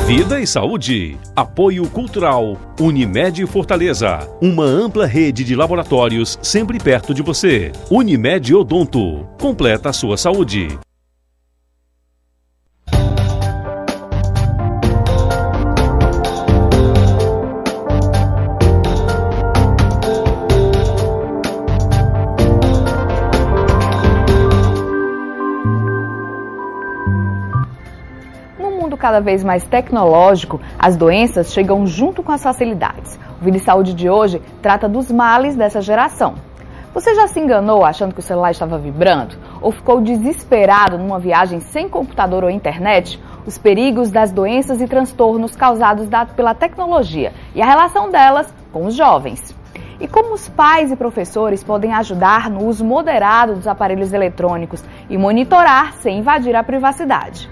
Vida e saúde. Apoio cultural. Unimed Fortaleza. Uma ampla rede de laboratórios sempre perto de você. Unimed Odonto. Completa a sua saúde. Cada vez mais tecnológico, as doenças chegam junto com as facilidades. O Vida e Saúde de hoje trata dos males dessa geração. Você já se enganou achando que o celular estava vibrando? Ou ficou desesperado numa viagem sem computador ou internet? Os perigos das doenças e transtornos causados pela tecnologia e a relação delas com os jovens. E como os pais e professores podem ajudar no uso moderado dos aparelhos eletrônicos e monitorar sem invadir a privacidade.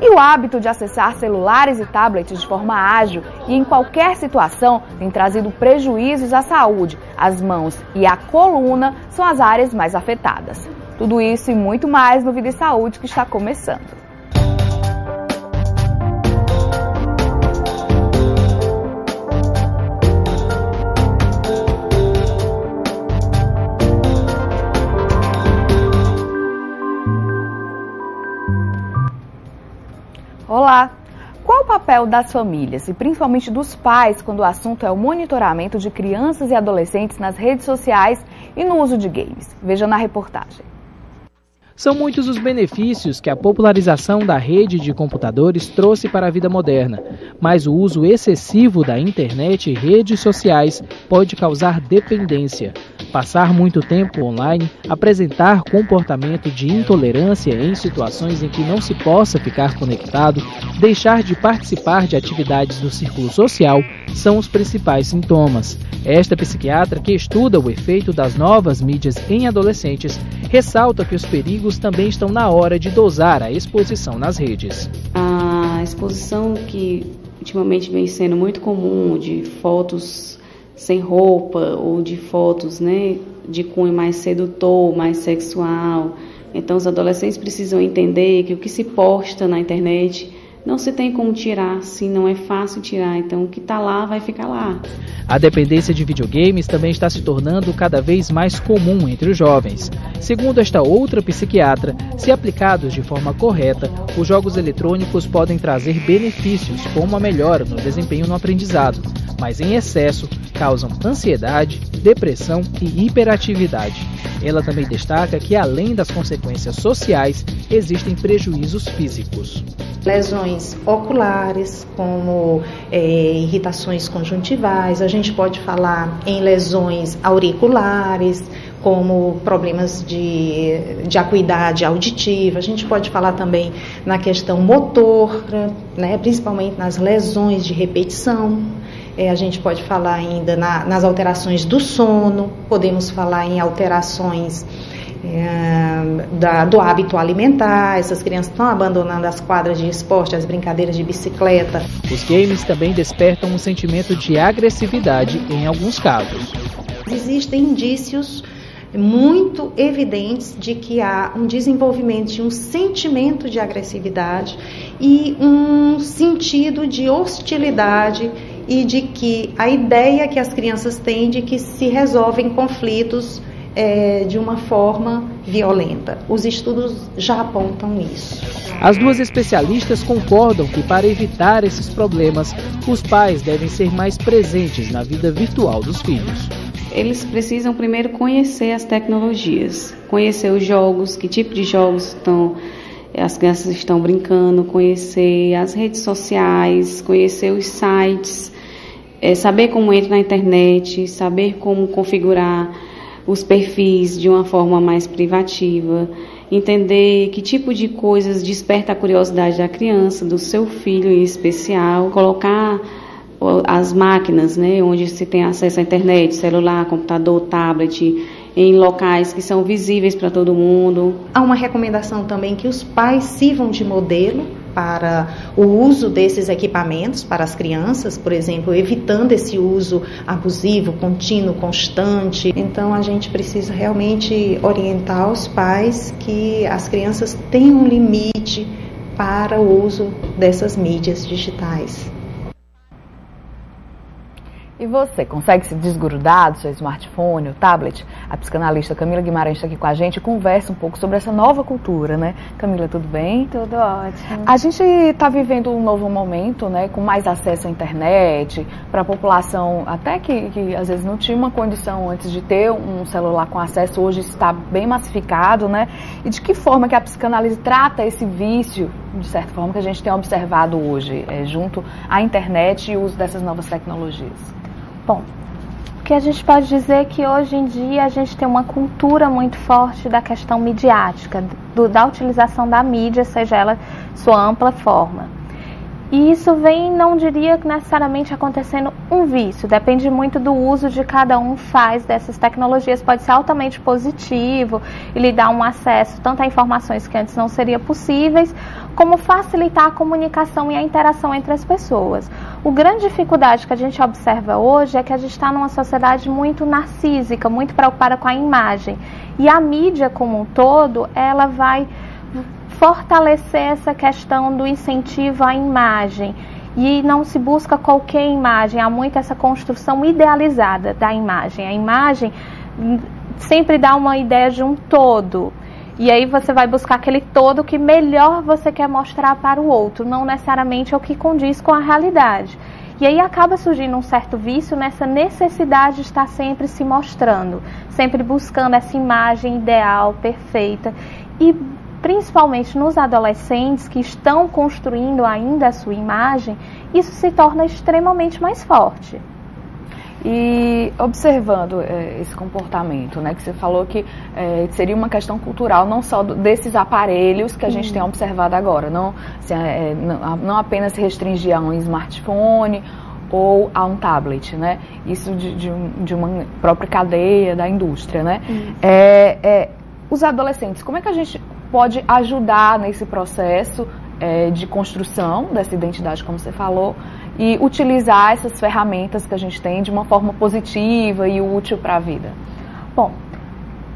E o hábito de acessar celulares e tablets de forma ágil e em qualquer situação tem trazido prejuízos à saúde. As mãos e a coluna são as áreas mais afetadas. Tudo isso e muito mais no Vida e Saúde que está começando. Olá! Qual o papel das famílias e principalmente dos pais quando o assunto é o monitoramento de crianças e adolescentes nas redes sociais e no uso de games? Veja na reportagem. São muitos os benefícios que a popularização da rede de computadores trouxe para a vida moderna, mas o uso excessivo da internet e redes sociais pode causar dependência. Passar muito tempo online, apresentar comportamento de intolerância em situações em que não se possa ficar conectado, deixar de participar de atividades do círculo social são os principais sintomas. Esta psiquiatra, que estuda o efeito das novas mídias em adolescentes, ressalta que os perigos também estão na hora de dosar a exposição nas redes. A exposição que ultimamente vem sendo muito comum de fotos sem roupa ou de fotos, de cunho mais sedutor, mais sexual. Então os adolescentes precisam entender que o que se posta na internet não se tem como tirar, se não é fácil tirar, então o que está lá vai ficar lá. A dependência de videogames também está se tornando cada vez mais comum entre os jovens. Segundo esta outra psiquiatra, se aplicados de forma correta, os jogos eletrônicos podem trazer benefícios, como a melhora no desempenho no aprendizado, mas em excesso causam ansiedade, depressão e hiperatividade. Ela também destaca que, além das consequências sociais, existem prejuízos físicos. Lesões oculares, como irritações conjuntivais, a gente pode falar em lesões auriculares, como problemas de acuidade auditiva, a gente pode falar também na questão motora, principalmente nas lesões de repetição. A gente pode falar ainda nas alterações do sono, podemos falar em alterações do hábito alimentar. Essas crianças estão abandonando as quadras de esporte, as brincadeiras de bicicleta. Os games também despertam um sentimento de agressividade em alguns casos. Existem indícios muito evidentes de que há um desenvolvimento de um sentimento de agressividade e um sentido de hostilidade e de que a ideia que as crianças têm de que se resolvem conflitos de uma forma violenta. Os estudos já apontam isso. As duas especialistas concordam que, para evitar esses problemas, os pais devem ser mais presentes na vida virtual dos filhos. Eles precisam primeiro conhecer as tecnologias, conhecer os jogos, que tipo de jogos as crianças estão brincando, conhecer as redes sociais, conhecer os sites, saber como entra na internet, saber como configurar os perfis de uma forma mais privativa, entender que tipo de coisas desperta a curiosidade da criança, do seu filho em especial, colocar as máquinas, onde se tem acesso à internet, celular, computador, tablet, em locais que são visíveis para todo mundo. Há uma recomendação também que os pais sirvam de modelo para o uso desses equipamentos para as crianças, por exemplo, evitando esse uso abusivo, contínuo, constante. Então a gente precisa realmente orientar os pais que as crianças têm um limite para o uso dessas mídias digitais. E você, consegue se desgrudar do seu smartphone, o tablet? A psicanalista Camila Guimarães está aqui com a gente e conversa um pouco sobre essa nova cultura, né? Camila, tudo bem? Tudo ótimo. A gente está vivendo um novo momento, né? Com mais acesso à internet, para a população, até que às vezes não tinha uma condição antes de ter um celular com acesso, hoje está bem massificado, né? E de que forma que a psicanálise trata esse vício, de certa forma, que a gente tem observado hoje, junto à internet e o uso dessas novas tecnologias? Bom, o que a gente pode dizer é que hoje em dia a gente tem uma cultura muito forte da questão midiática, da utilização da mídia, seja ela sua ampla forma. E isso vem, não diria que necessariamente acontecendo um vício, depende muito do uso de cada um faz dessas tecnologias, pode ser altamente positivo e lhe dar um acesso tanto a informações que antes não seriam possíveis, como facilitar a comunicação e a interação entre as pessoas. A grande dificuldade que a gente observa hoje é que a gente está numa sociedade muito narcísica, muito preocupada com a imagem, e a mídia como um todo, ela vai fortalecer essa questão do incentivo à imagem e não se busca qualquer imagem, há muito essa construção idealizada da imagem. A imagem sempre dá uma ideia de um todo e aí você vai buscar aquele todo que melhor você quer mostrar para o outro, não necessariamente é o que condiz com a realidade. E aí acaba surgindo um certo vício nessa necessidade de estar sempre se mostrando, sempre buscando essa imagem ideal, perfeita. E principalmente nos adolescentes que estão construindo ainda a sua imagem, isso se torna extremamente mais forte. E observando esse comportamento, né, que você falou que seria uma questão cultural, não só desses aparelhos que a gente tem observado agora, não, assim, não apenas se restringir a um smartphone ou a um tablet, né, isso de uma própria cadeia da indústria, né. Os adolescentes, como é que a gente pode ajudar nesse processo de construção dessa identidade, como você falou, e utilizar essas ferramentas que a gente tem de uma forma positiva e útil para a vida? Bom,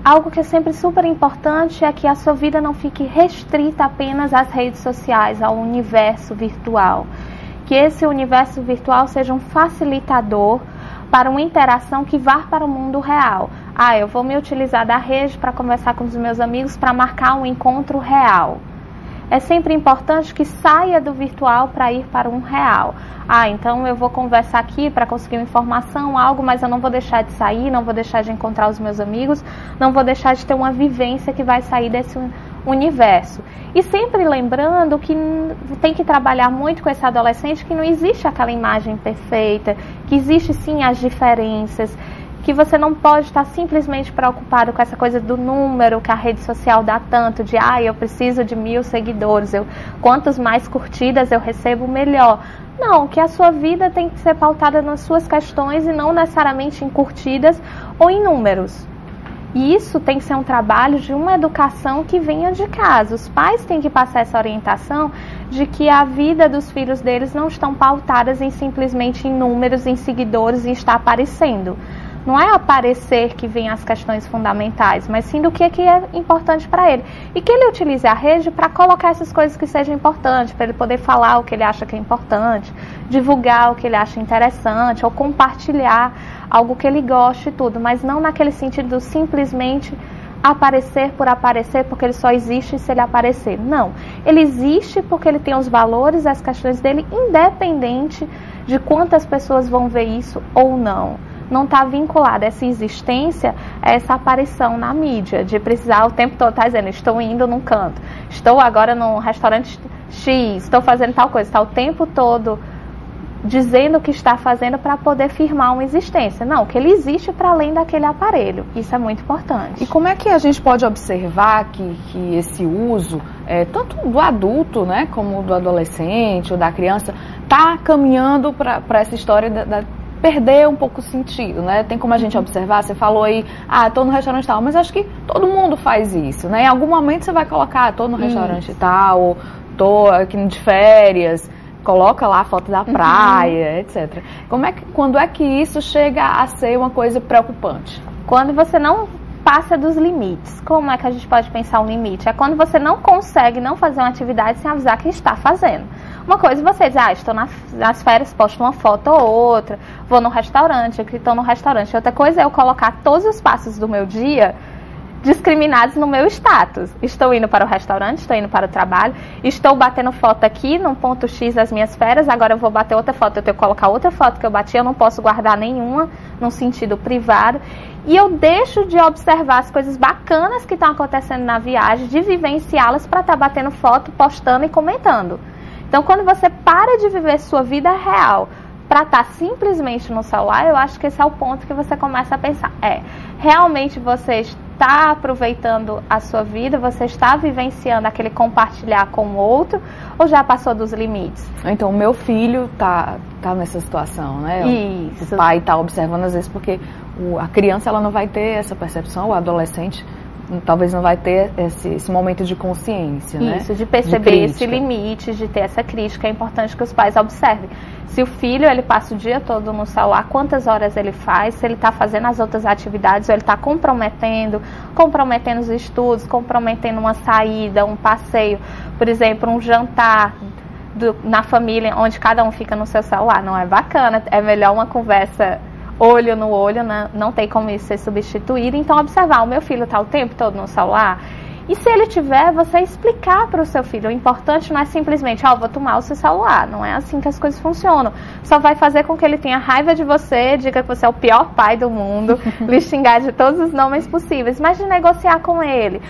algo que é sempre super importante é que a sua vida não fique restrita apenas às redes sociais, ao universo virtual. Que esse universo virtual seja um facilitador para uma interação que vá para o mundo real. Eu vou me utilizar da rede para conversar com os meus amigos, para marcar um encontro real. É sempre importante que saia do virtual para ir para um real. Então eu vou conversar aqui para conseguir uma informação, algo, mas eu não vou deixar de sair, não vou deixar de encontrar os meus amigos, não vou deixar de ter uma vivência que vai sair desse universo. E sempre lembrando que tem que trabalhar muito com esse adolescente, que não existe aquela imagem perfeita, que existe sim as diferenças, que você não pode estar simplesmente preocupado com essa coisa do número que a rede social dá tanto, de eu preciso de 1000 seguidores, quantos mais curtidas eu recebo, melhor. Não, que a sua vida tem que ser pautada nas suas questões e não necessariamente em curtidas ou em números. E isso tem que ser um trabalho de uma educação que venha de casa. Os pais têm que passar essa orientação de que a vida dos filhos deles não estão pautadas em simplesmente em números, em seguidores e estar aparecendo. Não é aparecer que vem as questões fundamentais, mas sim do que é importante para ele. E que ele utilize a rede para colocar essas coisas que sejam importantes, para ele poder falar o que ele acha que é importante, divulgar o que ele acha interessante, ou compartilhar algo que ele goste e tudo, mas não naquele sentido simplesmente aparecer por aparecer, porque ele só existe se ele aparecer. Não, ele existe porque ele tem os valores, as questões dele, independente de quantas pessoas vão ver isso ou não. Não está vinculada essa existência a essa aparição na mídia, de precisar o tempo todo estar dizendo, estou indo num canto, estou agora num restaurante X, estou fazendo tal coisa, está o tempo todo dizendo o que está fazendo para poder firmar uma existência. Não, que ele existe para além daquele aparelho, isso é muito importante. E como é que a gente pode observar que esse uso, tanto do adulto, né, como do adolescente ou da criança, está caminhando para essa história perder um pouco o sentido, né? Tem como a gente observar, você falou aí, tô no restaurante tal, mas acho que todo mundo faz isso, né? Em algum momento você vai colocar, tô no restaurante tal, ou tô aqui de férias, coloca lá a foto da praia, etc. Quando é que isso chega a ser uma coisa preocupante? Quando você não passa dos limites. Como é que a gente pode pensar um limite? É quando você não consegue não fazer uma atividade sem avisar que está fazendo. Uma coisa você diz, estou nas férias, posto uma foto ou outra, vou no restaurante, aqui estou no restaurante. Outra coisa é eu colocar todos os passos do meu dia discriminados no meu status. Estou indo para o restaurante, estou indo para o trabalho, estou batendo foto aqui num ponto X das minhas férias, agora eu vou bater outra foto, eu tenho que colocar outra foto que eu bati, eu não posso guardar nenhuma num sentido privado. E eu deixo de observar as coisas bacanas que estão acontecendo na viagem, de vivenciá-las para estar batendo foto, postando e comentando. Então, quando você para de viver sua vida real para estar simplesmente no celular, eu acho que esse é o ponto que você começa a pensar. Realmente você está aproveitando a sua vida, você está vivenciando aquele compartilhar com o outro, ou já passou dos limites? Então, o meu filho tá nessa situação, né? Isso. O pai está observando às vezes porque a criança ela não vai ter essa percepção, o adolescente talvez não vai ter esse momento de consciência, né? Isso, de perceber esse limite, de ter essa crítica. É importante que os pais observem. Se o filho, ele passa o dia todo no celular, quantas horas ele faz, se ele está fazendo as outras atividades, ou ele está comprometendo os estudos, comprometendo uma saída, um passeio, por exemplo, um jantar na família, onde cada um fica no seu celular. Não é bacana, é melhor uma conversa olho no olho, né? Não tem como isso ser substituído. Então, observar, o meu filho está o tempo todo no celular. E se ele tiver, você explicar para o seu filho. O importante não é simplesmente, vou tomar o seu celular. Não é assim que as coisas funcionam. Só vai fazer com que ele tenha raiva de você, diga que você é o pior pai do mundo, lhe xingar de todos os nomes possíveis. Mas de negociar com ele.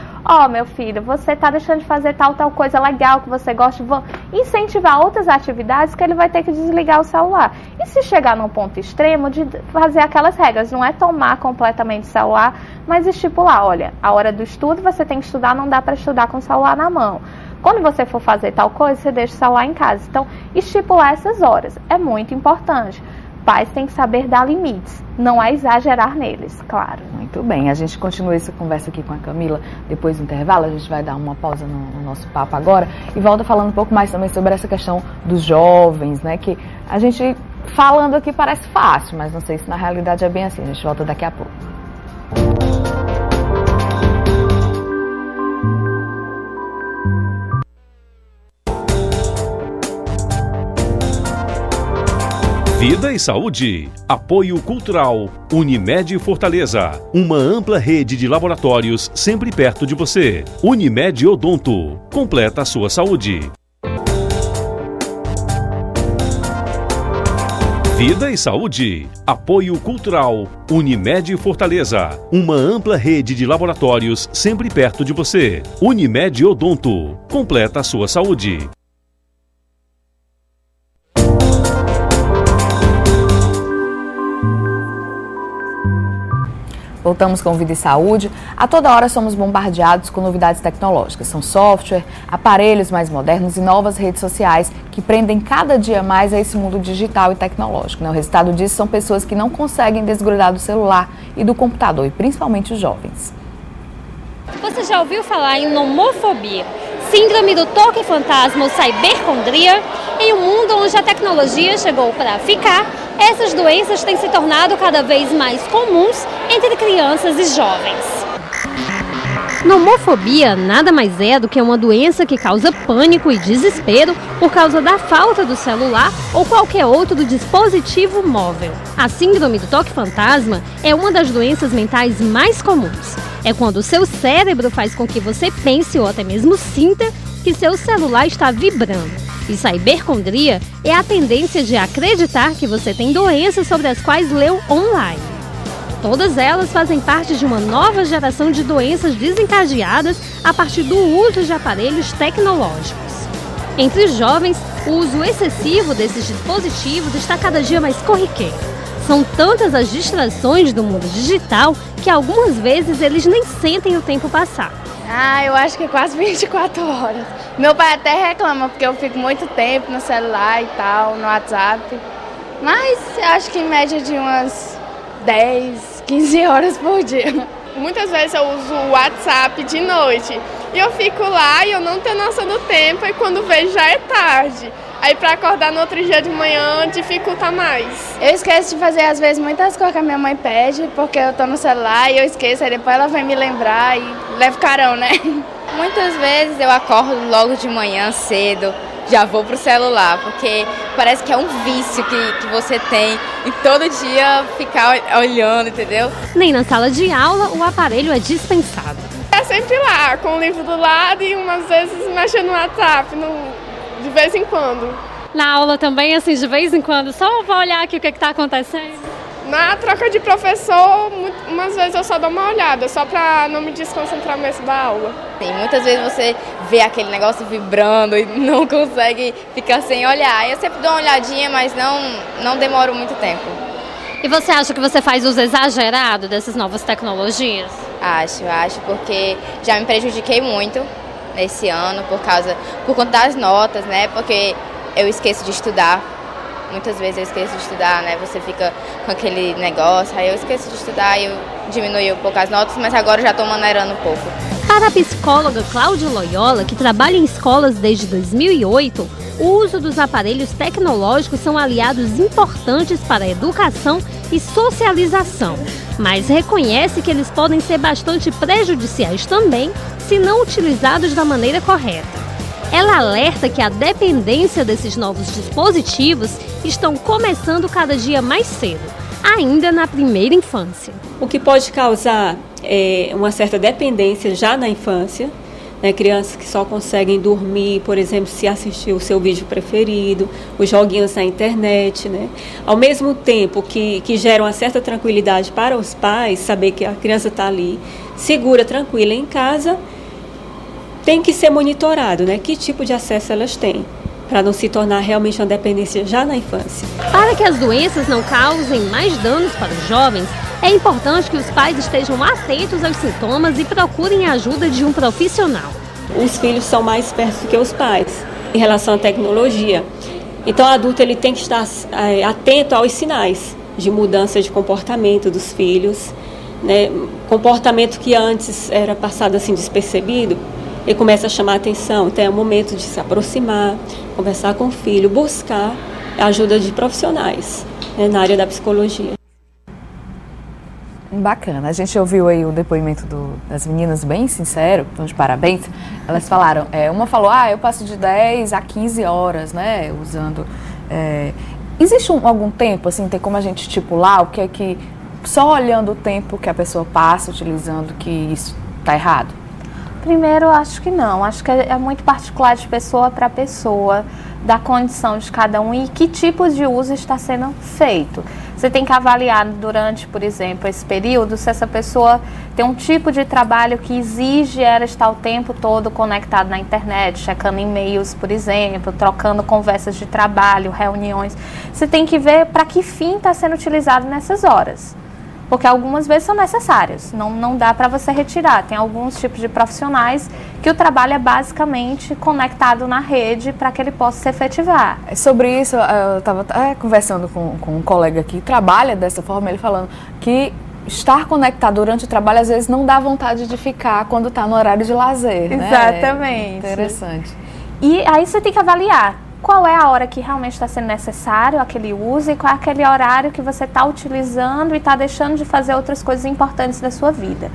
Meu filho, você está deixando de fazer tal coisa legal que você gosta. Vou incentivar outras atividades que ele vai ter que desligar o celular. E se chegar num ponto extremo, de fazer aquelas regras. Não é tomar completamente o celular, mas estipular, olha, a hora do estudo você tem que estudar, não dá para estudar com o celular na mão. Quando você for fazer tal coisa, você deixa o celular em casa. Então, estipular essas horas é muito importante. Pais têm que saber dar limites, não é exagerar neles, claro. Muito bem, a gente continua essa conversa aqui com a Camila depois do intervalo, a gente vai dar uma pausa no nosso papo agora e volta falando um pouco mais também sobre essa questão dos jovens, né, que a gente falando aqui parece fácil, mas não sei se na realidade é bem assim. A gente volta daqui a pouco. Vida e Saúde. Apoio Cultural. Unimed Fortaleza. Uma ampla rede de laboratórios sempre perto de você. Unimed Odonto. Completa a sua saúde. Vida e Saúde. Apoio Cultural. Unimed Fortaleza. Uma ampla rede de laboratórios sempre perto de você. Unimed Odonto. Completa a sua saúde. Voltamos com Vida e Saúde. A toda hora somos bombardeados com novidades tecnológicas. São software, aparelhos mais modernos e novas redes sociais que prendem cada dia mais a esse mundo digital e tecnológico. O resultado disso são pessoas que não conseguem desgrudar do celular e do computador, e principalmente os jovens. Você já ouviu falar em nomofobia? Síndrome do toque fantasma ou cibercondria? Em um mundo onde a tecnologia chegou para ficar, essas doenças têm se tornado cada vez mais comuns entre crianças e jovens. Nomofobia nada mais é do que uma doença que causa pânico e desespero por causa da falta do celular ou qualquer outro dispositivo móvel. A síndrome do toque fantasma é uma das doenças mentais mais comuns. É quando o seu cérebro faz com que você pense ou até mesmo sinta que seu celular está vibrando. E cibercondria é a tendência de acreditar que você tem doenças sobre as quais leu online. Todas elas fazem parte de uma nova geração de doenças desencadeadas a partir do uso de aparelhos tecnológicos. Entre os jovens, o uso excessivo desses dispositivos está cada dia mais corriqueiro. São tantas as distrações do mundo digital que algumas vezes eles nem sentem o tempo passar. Eu acho que quase 24 horas. Meu pai até reclama porque eu fico muito tempo no celular e tal, no WhatsApp. Mas acho que em média de umas 10, 15 horas por dia. Muitas vezes eu uso o WhatsApp de noite e eu fico lá e eu não tenho noção do tempo, e quando vejo já é tarde. Aí pra acordar no outro dia de manhã dificulta mais. Eu esqueço de fazer às vezes muitas coisas que a minha mãe pede, porque eu tô no celular e eu esqueço, aí depois ela vai me lembrar e leva carão, né? Muitas vezes eu acordo logo de manhã cedo, já vou pro celular, porque parece que é um vício que você tem e todo dia ficar olhando, entendeu? Nem na sala de aula o aparelho é dispensado. É sempre lá, com o livro do lado e umas vezes mexendo no WhatsApp, de vez em quando. Na aula também, assim, de vez em quando, só vou olhar aqui o que está acontecendo? Na troca de professor, umas vezes eu só dou uma olhada, só para não me desconcentrar mesmo da aula. Sim, muitas vezes você vê aquele negócio vibrando e não consegue ficar sem olhar. Eu sempre dou uma olhadinha, mas não demoro muito tempo. E você acha que você faz uso exagerado dessas novas tecnologias? Acho, porque já me prejudiquei muito nesse ano por conta das notas, né? Porque eu esqueço de estudar. Muitas vezes eu esqueço de estudar, né? Você fica com aquele negócio, aí eu esqueço de estudar e eu diminui um pouco as notas, mas agora eu já estou maneirando um pouco. Para a psicóloga Cláudia Loyola, que trabalha em escolas desde 2008, o uso dos aparelhos tecnológicos são aliados importantes para a educação e socialização, mas reconhece que eles podem ser bastante prejudiciais também se não utilizados da maneira correta. Ela alerta que a dependência desses novos dispositivos estão começando cada dia mais cedo, ainda na primeira infância. O que pode causar uma certa dependência já na infância, né? Crianças que só conseguem dormir, por exemplo, se assistir o seu vídeo preferido, os joguinhos na internet, né? Ao mesmo tempo que geram uma certa tranquilidade para os pais, saber que a criança está ali segura, tranquila em casa, tem que ser monitorado, né? Que tipo de acesso elas têm, para não se tornar realmente uma dependência já na infância. Para que as doenças não causem mais danos para os jovens, é importante que os pais estejam atentos aos sintomas e procurem a ajuda de um profissional. Os filhos são mais espertos do que os pais em relação à tecnologia. Então o adulto ele tem que estar atento aos sinais de mudança de comportamento dos filhos, né? Comportamento que antes era passado assim despercebido, ele começa a chamar a atenção. Então é o momento de se aproximar, conversar com o filho, buscar a ajuda de profissionais, né, na área da psicologia. Bacana, a gente ouviu aí o depoimento das meninas bem sincero, então de parabéns. Elas falaram, uma falou, eu passo de 10 a 15 horas, né, usando. Existe algum tempo, assim, tem como a gente estipular o que é que, só olhando o tempo que a pessoa passa utilizando, que isso está errado? Primeiro, acho que não. Acho que é muito particular de pessoa para pessoa, da condição de cada um e que tipo de uso está sendo feito. Você tem que avaliar durante, por exemplo, esse período, se essa pessoa tem um tipo de trabalho que exige ela estar o tempo todo conectada na internet, checando e-mails, por exemplo, trocando conversas de trabalho, reuniões. Você tem que ver para que fim está sendo utilizado nessas horas. Porque algumas vezes são necessários, não dá para você retirar. Tem alguns tipos de profissionais que o trabalho é basicamente conectado na rede para que ele possa se efetivar. Sobre isso, eu estava conversando com um colega que trabalha dessa forma, ele falando que estar conectado durante o trabalho às vezes não dá vontade de ficar quando está no horário de lazer. Exatamente. Né? Interessante. E aí você tem que avaliar qual é a hora que realmente está sendo necessário aquele uso e qual é aquele horário que você está utilizando e está deixando de fazer outras coisas importantes da sua vida.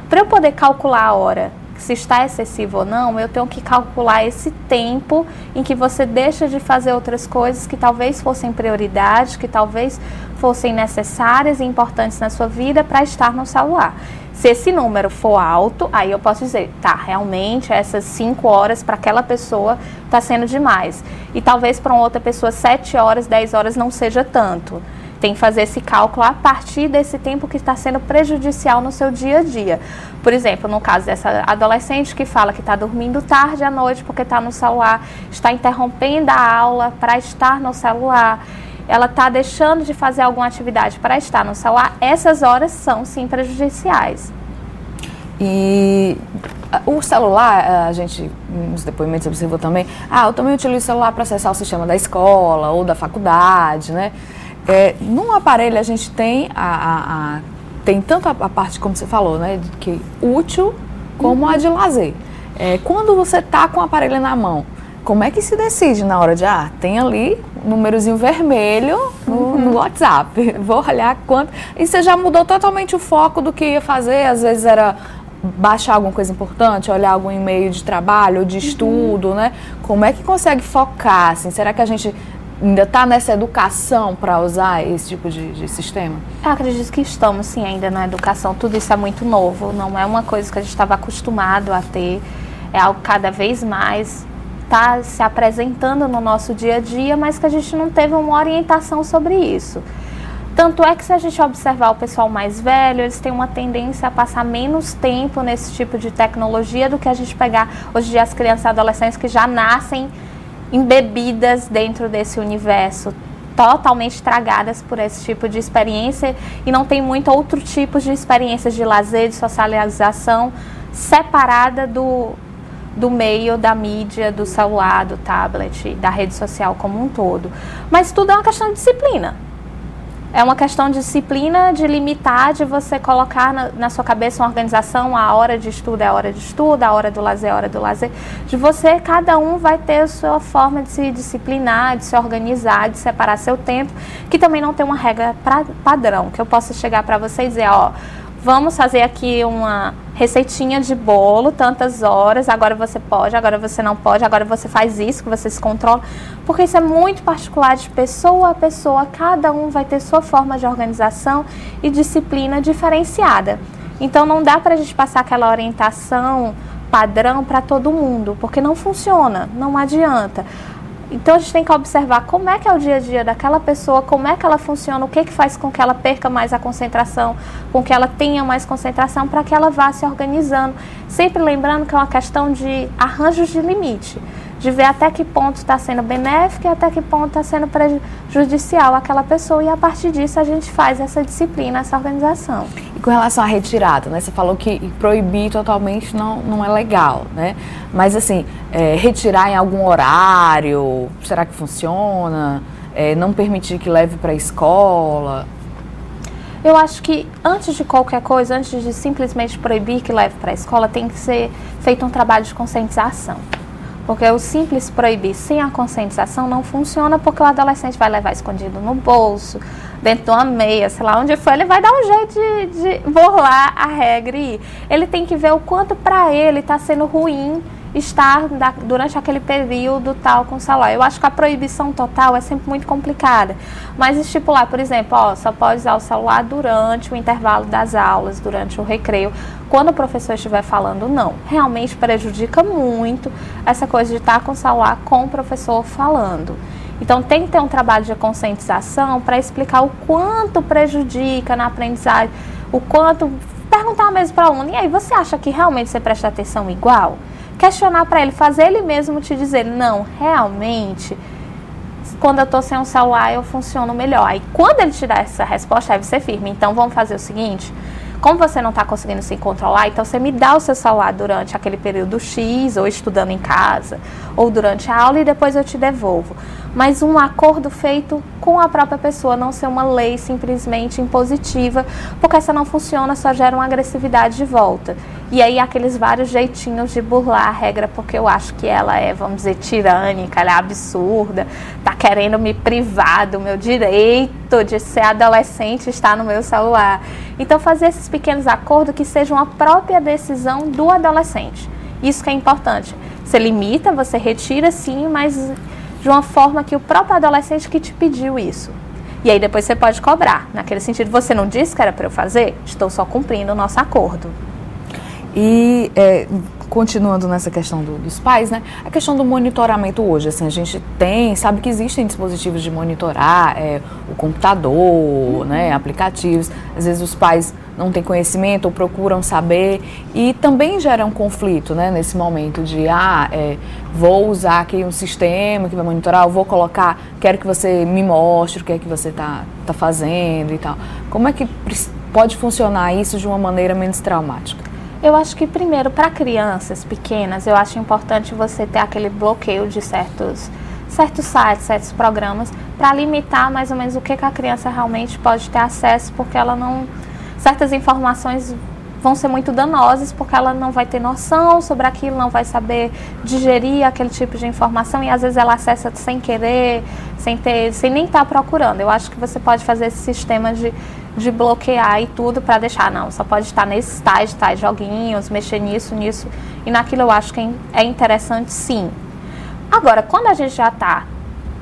Para eu poder calcular a hora, se está excessivo ou não, eu tenho que calcular esse tempo em que você deixa de fazer outras coisas que talvez fossem prioridade, que talvez fossem necessárias e importantes na sua vida para estar no celular. Se esse número for alto, aí eu posso dizer, realmente essas 5 horas para aquela pessoa está sendo demais. E talvez para uma outra pessoa 7 horas, 10 horas não seja tanto. Tem que fazer esse cálculo a partir desse tempo que está sendo prejudicial no seu dia a dia. Por exemplo, no caso dessa adolescente que fala que está dormindo tarde à noite porque está no celular, está interrompendo a aula para estar no celular, ela está deixando de fazer alguma atividade para estar no celular, essas horas são sim prejudiciais. E o celular, a gente, nos depoimentos observou também, eu também utilizo o celular para acessar o sistema da escola ou da faculdade, né? Num aparelho a gente tem tem tanto a parte, como você falou, né, que útil como a de lazer. Quando você está com o aparelho na mão, como é que se decide na hora de, tem ali um númerozinho vermelho no WhatsApp, vou olhar quanto... E você já mudou totalmente o foco do que ia fazer, às vezes era baixar alguma coisa importante, olhar algum e-mail de trabalho ou de estudo, né? Como é que consegue focar, assim? Será que a gente ainda está nessa educação para usar esse tipo de sistema? Eu acredito que estamos, sim, ainda na educação. Tudo isso é muito novo, não é uma coisa que a gente estava acostumado a ter, é algo cada vez mais está se apresentando no nosso dia a dia, mas que a gente não teve uma orientação sobre isso. Tanto é que se a gente observar o pessoal mais velho, eles têm uma tendência a passar menos tempo nesse tipo de tecnologia do que a gente pegar hoje em dia as crianças e adolescentes que já nascem embebidas dentro desse universo, totalmente tragadas por esse tipo de experiência e não tem muito outro tipo de experiências de lazer, de socialização separada do meio da mídia, do celular, do tablet, da rede social como um todo. Mas tudo é uma questão de disciplina. É uma questão de disciplina, de limitar, de você colocar na sua cabeça uma organização, a hora de estudo é a hora de estudo, a hora do lazer é a hora do lazer. De você, cada um vai ter a sua forma de se disciplinar, de se organizar, de separar seu tempo, que também não tem uma regra padrão, que eu possa chegar para você e dizer, vamos fazer aqui uma receitinha de bolo, tantas horas, agora você pode, agora você não pode, agora você faz isso, que você se controla, porque isso é muito particular de pessoa a pessoa, cada um vai ter sua forma de organização e disciplina diferenciada. Então não dá para a gente passar aquela orientação padrão para todo mundo, porque não funciona, não adianta. Então a gente tem que observar como é que é o dia a dia daquela pessoa, como é que ela funciona, o que faz com que ela perca mais a concentração, com que ela tenha mais concentração, para que ela vá se organizando. Sempre lembrando que é uma questão de arranjos de limite, de ver até que ponto está sendo benéfico e até que ponto está sendo prejudicial àquela pessoa, e a partir disso a gente faz essa disciplina, essa organização. E com relação à retirada, né? Você falou que proibir totalmente não é legal, né? Mas assim, retirar em algum horário, será que funciona? Não permitir que leve para a escola? Eu acho que antes de qualquer coisa, antes de simplesmente proibir que leve para a escola, tem que ser feito um trabalho de conscientização. Porque o simples proibir sem a conscientização não funciona, porque o adolescente vai levar escondido no bolso, dentro de uma meia, sei lá onde for, ele vai dar um jeito de burlar a regra e ir. Ele tem que ver o quanto para ele está sendo ruim estar durante aquele período tal com o celular. Eu acho que a proibição total é sempre muito complicada, mas estipular, por exemplo, só pode usar o celular durante o intervalo das aulas, durante o recreio, quando o professor estiver falando, não. Realmente prejudica muito essa coisa de estar com o celular com o professor falando. Então tem que ter um trabalho de conscientização para explicar o quanto prejudica na aprendizagem, o quanto, perguntar mesmo para o aluno, e aí, você acha que realmente você presta atenção igual? Questionar para ele, fazer ele mesmo te dizer, não, realmente, quando eu estou sem um celular eu funciono melhor. Aí quando ele te dá essa resposta, aí você firme. Então vamos fazer o seguinte, como você não está conseguindo se controlar, então você me dá o seu celular durante aquele período X, ou estudando em casa, ou durante a aula, e depois eu te devolvo. Mas um acordo feito com a própria pessoa, não ser uma lei simplesmente impositiva, porque essa não funciona, só gera uma agressividade de volta. E aí aqueles vários jeitinhos de burlar a regra, porque eu acho que ela é, vamos dizer, tirânica, ela é absurda, tá querendo me privar do meu direito de ser adolescente e estar no meu celular. Então fazer esses pequenos acordos que sejam a própria decisão do adolescente. Isso que é importante. Você limita, você retira sim, mas de uma forma que o próprio adolescente que te pediu isso. E aí depois você pode cobrar. Naquele sentido, você não disse que era para eu fazer? Estou só cumprindo o nosso acordo. E continuando nessa questão dos pais, né? A questão do monitoramento hoje, assim, a gente sabe que existem dispositivos de monitorar, o computador, né, aplicativos. Às vezes os pais não têm conhecimento ou procuram saber, e também gera um conflito, né, nesse momento de, vou usar aqui um sistema que vai monitorar, eu vou colocar, quero que você me mostre o que é que você tá fazendo e tal. Como é que pode funcionar isso de uma maneira menos traumática? Eu acho que, primeiro, para crianças pequenas, eu acho importante você ter aquele bloqueio de certos sites, certos programas, para limitar mais ou menos o que a criança realmente pode ter acesso, porque ela não... certas informações vão ser muito danosas, porque ela não vai ter noção sobre aquilo, não vai saber digerir aquele tipo de informação e às vezes ela acessa sem querer, sem nem estar procurando. Eu acho que você pode fazer esse sistema de bloquear e tudo para deixar, não, só pode estar nesses tais joguinhos, mexer nisso e naquilo. Eu acho que é interessante, sim. Agora, quando a gente já está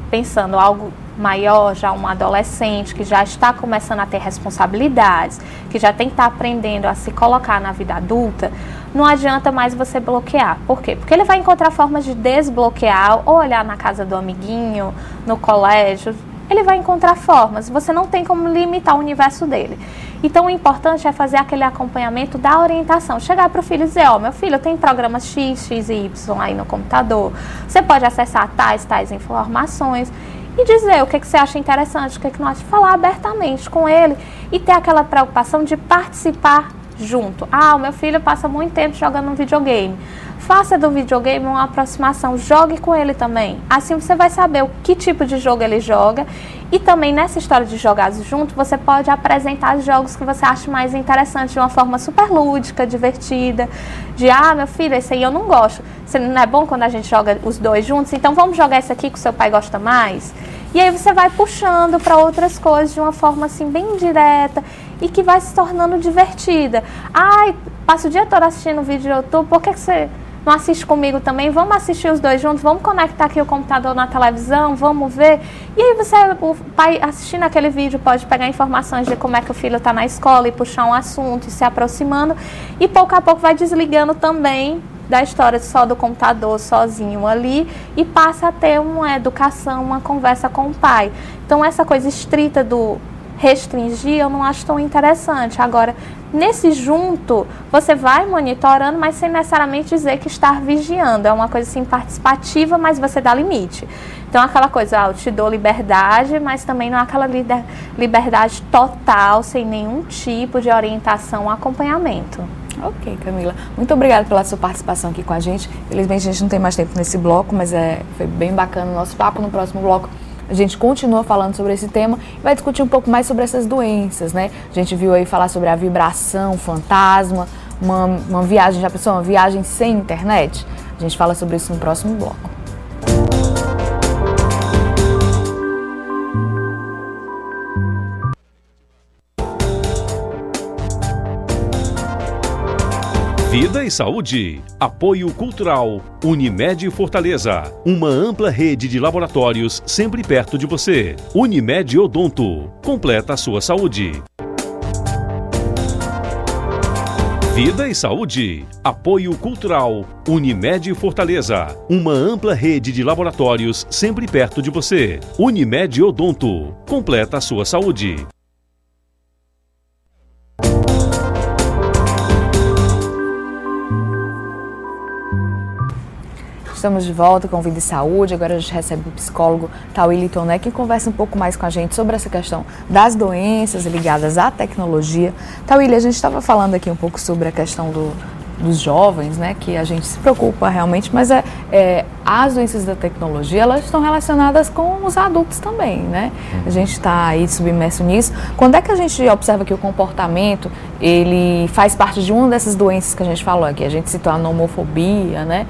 pensando algo maior, já um adolescente que já está começando a ter responsabilidades, que já tem que estar aprendendo a se colocar na vida adulta, não adianta mais você bloquear. Por quê? Porque ele vai encontrar formas de desbloquear, ou olhar na casa do amiguinho, no colégio, ele vai encontrar formas, você não tem como limitar o universo dele. Então o importante é fazer aquele acompanhamento da orientação, chegar para o filho e dizer, ó, meu filho, tem programas X, X e Y aí no computador, você pode acessar tais informações e dizer o que você acha interessante, o que não acha, falar abertamente com ele e ter aquela preocupação de participar junto. Ah, o meu filho passa muito tempo jogando um videogame. Faça do videogame uma aproximação, jogue com ele também. Assim você vai saber o que tipo de jogo ele joga. E também nessa história de jogar junto, você pode apresentar os jogos que você acha mais interessantes de uma forma super lúdica, divertida. De, meu filho, esse aí eu não gosto. Não é bom quando a gente joga os dois juntos? Então vamos jogar esse aqui que o seu pai gosta mais? E aí você vai puxando para outras coisas de uma forma assim bem direta e que vai se tornando divertida. Passa o dia todo assistindo vídeo do YouTube, por que você não assiste comigo também? Vamos assistir os dois juntos, vamos conectar aqui o computador na televisão, vamos ver. E aí o pai assistindo aquele vídeo pode pegar informações de como é que o filho está na escola e puxar um assunto e se aproximando. E pouco a pouco vai desligando também da história só do computador sozinho ali e passa a ter uma educação, uma conversa com o pai. Então essa coisa estrita do restringir eu não acho tão interessante. Agora, nesse junto, você vai monitorando, mas sem necessariamente dizer que está vigiando. É uma coisa assim participativa, mas você dá limite. Então aquela coisa, eu te dou liberdade, mas também não é aquela liberdade total, sem nenhum tipo de orientação ou acompanhamento. Ok, Camila. Muito obrigada pela sua participação aqui com a gente. Felizmente a gente não tem mais tempo nesse bloco, mas foi bem bacana o nosso papo. No próximo bloco a gente continua falando sobre esse tema e vai discutir um pouco mais sobre essas doenças, né? A gente viu aí falar sobre a vibração, fantasma, uma viagem, já pensou, uma viagem sem internet? A gente fala sobre isso no próximo bloco. Vida e Saúde. Apoio Cultural. Unimed Fortaleza. Uma ampla rede de laboratórios sempre perto de você. Unimed Odonto. Completa a sua saúde. Vida e Saúde. Apoio Cultural. Unimed Fortaleza. Uma ampla rede de laboratórios sempre perto de você. Unimed Odonto. Completa a sua saúde. Estamos de volta com Vida e Saúde. Agora a gente recebe o psicólogo Tauílio Toné, que conversa um pouco mais com a gente sobre essa questão das doenças ligadas à tecnologia. Tauílio, a gente estava falando aqui um pouco sobre a questão dos jovens, né, que a gente se preocupa realmente, mas as doenças da tecnologia, elas estão relacionadas com os adultos também, né? A gente está aí submerso nisso. Quando é que a gente observa que o comportamento, ele faz parte de uma dessas doenças que a gente falou aqui? A gente citou a nomofobia, né?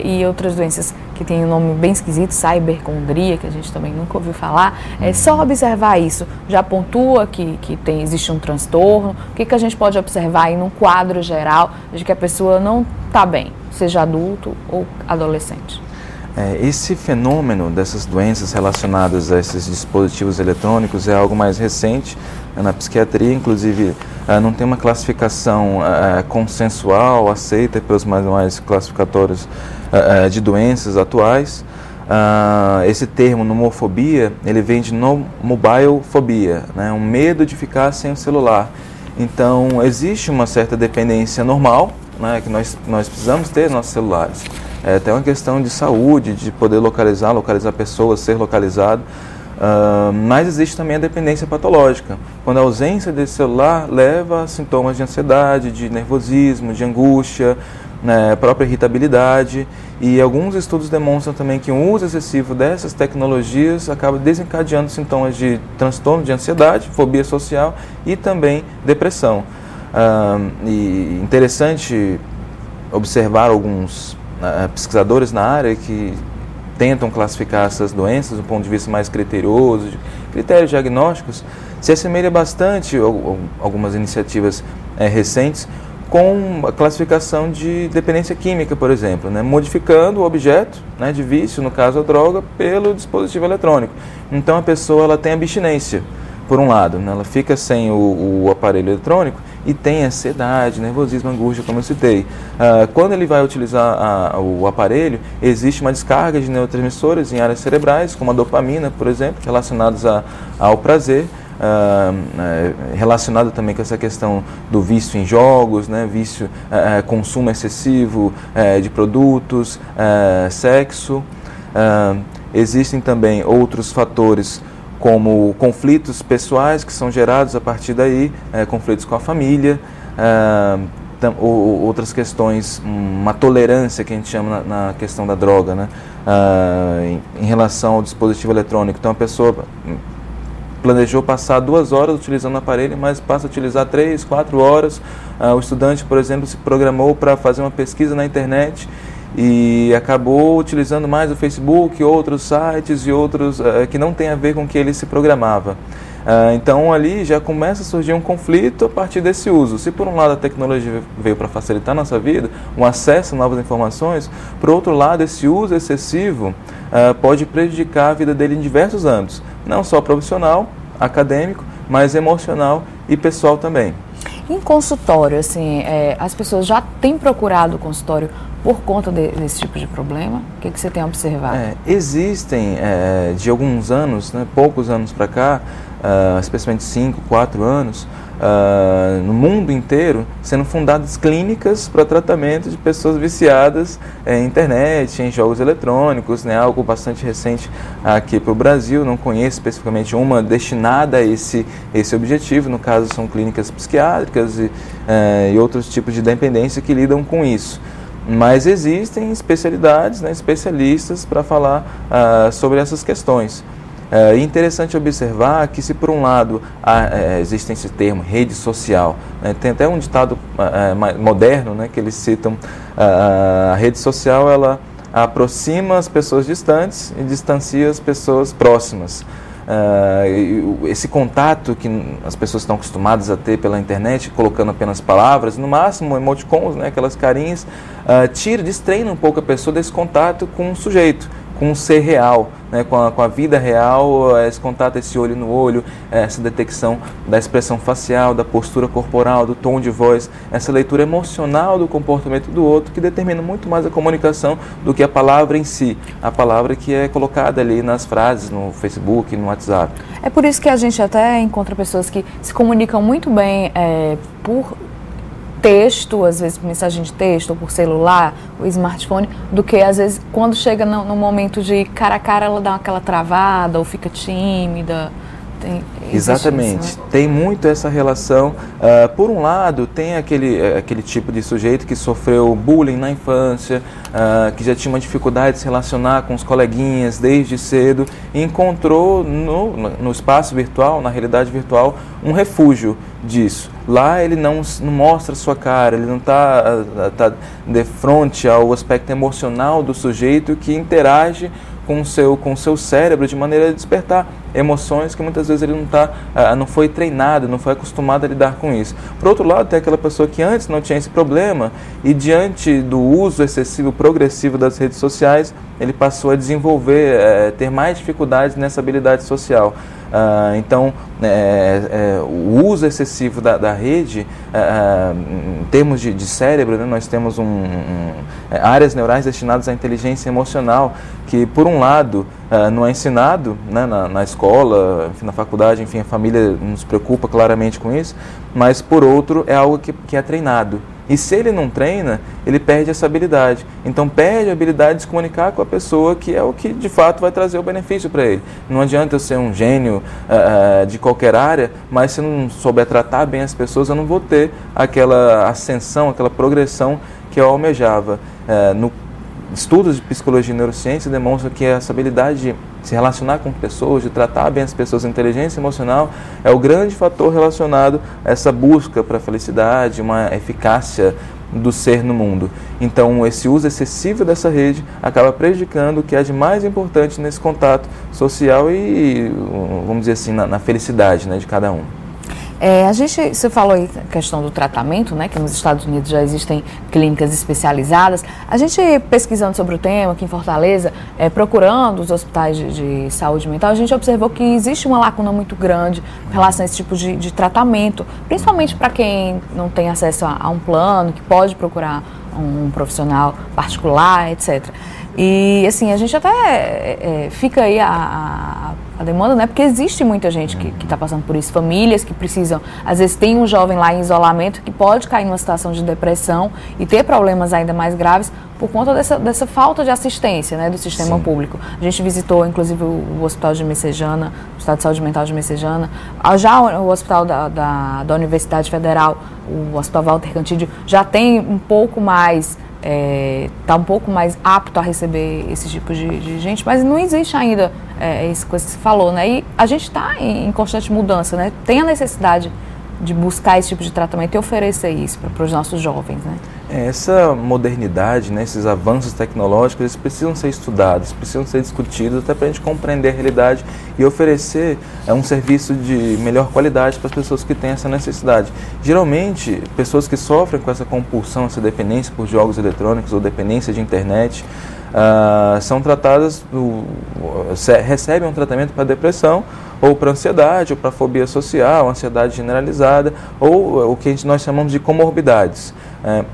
E outras doenças que tem um nome bem esquisito, cibercondria, que a gente também nunca ouviu falar. É só observar isso. Já pontua que existe um transtorno. O que a gente pode observar aí num quadro geral de que a pessoa não está bem, seja adulto ou adolescente? Esse fenômeno dessas doenças relacionadas a esses dispositivos eletrônicos é algo mais recente na psiquiatria, inclusive não tem uma classificação consensual, aceita pelos manuais classificatórios de doenças atuais. Esse termo nomofobia, ele vem de mobilefobia, né, um medo de ficar sem o celular. Então existe uma certa dependência normal, né, que nós precisamos ter nossos celulares. Tem uma questão de saúde, de poder localizar pessoas, ser localizado, mas existe também a dependência patológica, quando a ausência desse celular leva a sintomas de ansiedade, de nervosismo, de angústia, né, própria irritabilidade, e alguns estudos demonstram também que o uso excessivo dessas tecnologias acaba desencadeando sintomas de transtorno de ansiedade, fobia social e também depressão. E interessante observar alguns pesquisadores na área que tentam classificar essas doenças do ponto de vista mais criterioso, de critérios diagnósticos, se assemelha bastante a algumas iniciativas recentes com a classificação de dependência química, por exemplo, né, modificando o objeto, né, de vício, no caso a droga, pelo dispositivo eletrônico. Então a pessoa ela tem abstinência, por um lado, né, ela fica sem o aparelho eletrônico e tem ansiedade, nervosismo, angústia, como eu citei. Quando ele vai utilizar o aparelho, existe uma descarga de neurotransmissores em áreas cerebrais, como a dopamina, por exemplo, relacionados ao prazer, relacionado também com essa questão do vício em jogos, né, vício, consumo excessivo de produtos, sexo. Existem também outros fatores como conflitos pessoais que são gerados a partir daí, conflitos com a família, outras questões, uma tolerância que a gente chama na questão da droga, né, em relação ao dispositivo eletrônico. Então a pessoa planejou passar 2 horas utilizando o aparelho, mas passa a utilizar 3, 4 horas. O estudante, por exemplo, se programou para fazer uma pesquisa na internet e acabou utilizando mais o Facebook, outros sites e outros que não tem a ver com o que ele se programava. Então ali já começa a surgir um conflito a partir desse uso. Se por um lado a tecnologia veio para facilitar a nossa vida, um acesso a novas informações, por outro lado esse uso excessivo pode prejudicar a vida dele em diversos âmbitos, não só profissional, acadêmico, mas emocional e pessoal também. Em consultório, assim, as pessoas já têm procurado o consultório por conta desse tipo de problema? O que você tem observado? Existem, de alguns anos, né, poucos anos para cá, especialmente 5, 4 anos, no mundo inteiro, sendo fundadas clínicas para tratamento de pessoas viciadas em internet, em jogos eletrônicos, né, algo bastante recente aqui para o Brasil. Não conheço especificamente uma destinada a esse objetivo. No caso, são clínicas psiquiátricas e outros tipos de dependência que lidam com isso. Mas existem especialidades, né, especialistas para falar sobre essas questões. É interessante observar que, se por um lado existe esse termo rede social, né, tem até um ditado moderno, né, que eles citam, a rede social ela aproxima as pessoas distantes e distancia as pessoas próximas. Esse contato que as pessoas estão acostumadas a ter pela internet, colocando apenas palavras, no máximo emoticons, né, aquelas carinhas, distreina um pouco a pessoa desse contato com o sujeito, com um ser real, né, com a vida real, esse contato, esse olho no olho, essa detecção da expressão facial, da postura corporal, do tom de voz, essa leitura emocional do comportamento do outro, que determina muito mais a comunicação do que a palavra em si, a palavra que é colocada ali nas frases, no Facebook, no WhatsApp. É por isso que a gente até encontra pessoas que se comunicam muito bem por texto, às vezes por mensagem de texto, ou por celular, ou smartphone, do que às vezes quando chega no momento de cara a cara ela dá aquela travada ou fica tímida. Exatamente, isso, né? Tem muito essa relação. Por um lado, tem aquele tipo de sujeito que sofreu bullying na infância, que já tinha uma dificuldade de se relacionar com os coleguinhas desde cedo e encontrou no espaço virtual, na realidade virtual, um refúgio disso. Lá ele não mostra sua cara, ele não está de frente ao aspecto emocional do sujeito que interage com o seu cérebro de maneira a despertar emoções que muitas vezes ele não foi treinado, não foi acostumado a lidar com isso. Por outro lado, tem aquela pessoa que antes não tinha esse problema e, diante do uso excessivo, progressivo das redes sociais, ele passou a desenvolver, ter mais dificuldades nessa habilidade social. Então, o uso excessivo da rede, em termos de cérebro, né, nós temos áreas neurais destinadas à inteligência emocional, que, por um lado, não é ensinado, né, na escola, enfim, na faculdade, enfim, a família nos preocupa claramente com isso, mas, por outro, é algo que é treinado. E se ele não treina, ele perde essa habilidade. Então perde a habilidade de se comunicar com a pessoa, que é o que de fato vai trazer o benefício para ele. Não adianta eu ser um gênio de qualquer área, mas se eu não souber tratar bem as pessoas, eu não vou ter aquela ascensão, aquela progressão que eu almejava. estudos de psicologia e neurociência demonstram que essa habilidade de se relacionar com pessoas, de tratar bem as pessoas, a inteligência emocional, é o grande fator relacionado a essa busca para a felicidade, uma eficácia do ser no mundo. Então, esse uso excessivo dessa rede acaba prejudicando o que é de mais importante nesse contato social e, vamos dizer assim, na felicidade, né, de cada um. Você falou aí a questão do tratamento, né, que nos Estados Unidos já existem clínicas especializadas. A gente pesquisando sobre o tema aqui em Fortaleza, procurando os hospitais de saúde mental, a gente observou que existe uma lacuna muito grande em relação a esse tipo de tratamento, principalmente para quem não tem acesso a um plano, que pode procurar um profissional particular, etc. E assim, a gente até fica aí a demanda, né? Porque existe muita gente que está passando por isso, famílias que precisam, às vezes tem um jovem lá em isolamento que pode cair numa situação de depressão e ter problemas ainda mais graves por conta dessa falta de assistência, né, do sistema público. A gente visitou, inclusive, o Hospital de Messejana, o Hospital de Saúde Mental de Messejana, já o Hospital da Universidade Federal, o Hospital Walter Cantídio, já tem um pouco mais... está um pouco mais apto a receber esse tipo de gente, mas não existe ainda isso que você falou, né? E a gente está em constante mudança, né? Tem a necessidade de buscar esse tipo de tratamento e oferecer isso para os nossos jovens, né? Essa modernidade, né, esses avanços tecnológicos, eles precisam ser estudados, precisam ser discutidos até para a gente compreender a realidade e oferecer um serviço de melhor qualidade para as pessoas que têm essa necessidade. Geralmente, pessoas que sofrem com essa compulsão, essa dependência por jogos eletrônicos ou dependência de internet, são tratadas, recebem um tratamento para depressão, ou para ansiedade, ou para fobia social, ansiedade generalizada, ou o que nós chamamos de comorbidades.